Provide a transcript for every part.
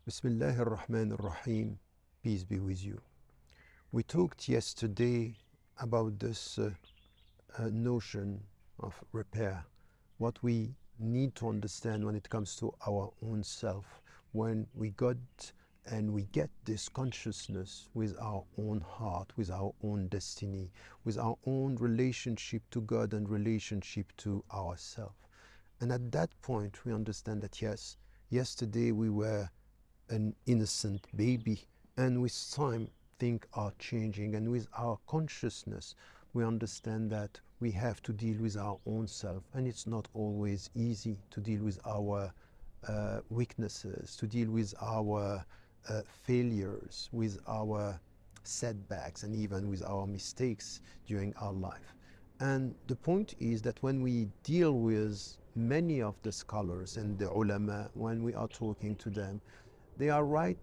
Bismillah ar-Rahman ar-Rahim, peace be with you. We talked yesterday about this notion of repair, what we need to understand when it comes to our own self, when we got and we get this consciousness with our own heart, with our own destiny, with our own relationship to God and relationship to ourselves. And at that point we understand that yes, yesterday we were an innocent baby, and with time things are changing, and with our consciousness we understand that we have to deal with our own self, and it's not always easy to deal with our weaknesses, to deal with our failures, with our setbacks, and even with our mistakes during our life. And the point is that when we deal with many of the scholars and the ulama, when we are talking to them, they are right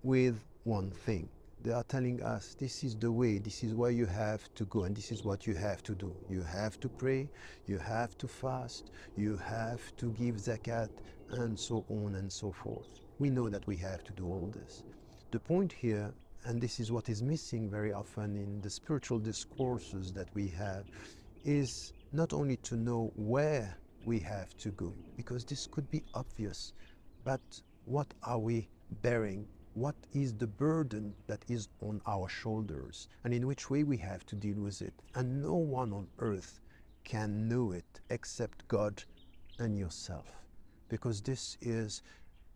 with one thing. They are telling us this is the way, this is where you have to go, and this is what you have to do. You have to pray, you have to fast, you have to give zakat, and so on and so forth. We know that we have to do all this. The point here, and this is what is missing very often in the spiritual discourses that we have, is not only to know where we have to go, because this could be obvious, but what are we bearing? What is the burden that is on our shoulders, and in which way we have to deal with it? And no one on earth can know it except God and yourself, because this is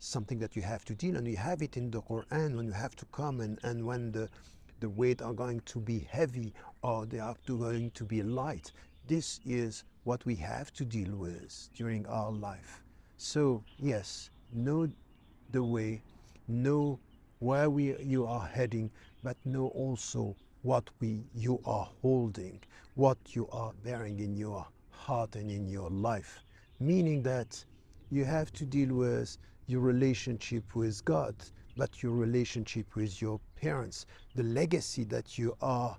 something that you have to deal, and you have it in the Quran when you have to come and when the weight are going to be heavy or they are going to be light. This is what we have to deal with during our life. So yes, know the way, know where you are heading, but know also what you are holding, what you are bearing in your heart and in your life. Meaning that you have to deal with your relationship with God, but your relationship with your parents, the legacy that you are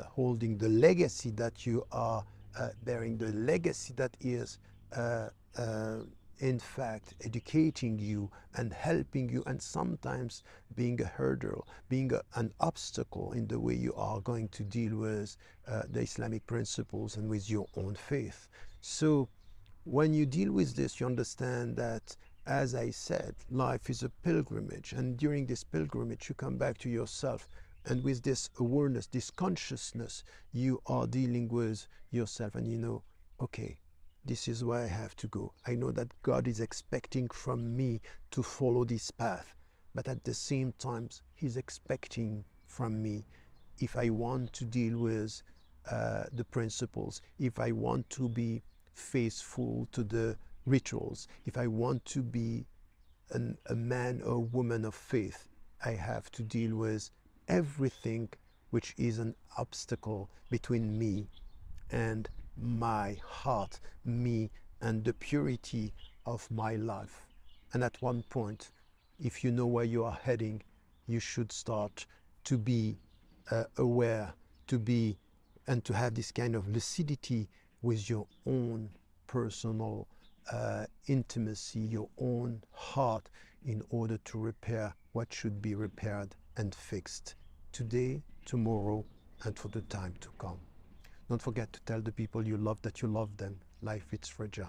holding, the legacy that you are bearing, the legacy that is in fact educating you and helping you, and sometimes being a hurdle, being an obstacle in the way you are going to deal with the Islamic principles and with your own faith. So when you deal with this, you understand that, as I said, life is a pilgrimage, and during this pilgrimage you come back to yourself, and with this awareness, this consciousness, you are dealing with yourself, and you know, okay, this is where I have to go. I know that God is expecting from me to follow this path, but at the same time, He's expecting from me, if I want to deal with the principles, if I want to be faithful to the rituals, if I want to be a man or woman of faith, I have to deal with everything which is an obstacle between me and my heart, me and the purity of my life. And at one point, if you know where you are heading, you should start to be aware, to be and to have this kind of lucidity with your own personal intimacy, your own heart, in order to repair what should be repaired and fixed today, tomorrow, and for the time to come. Don't forget to tell the people you love that you love them. Life is fragile.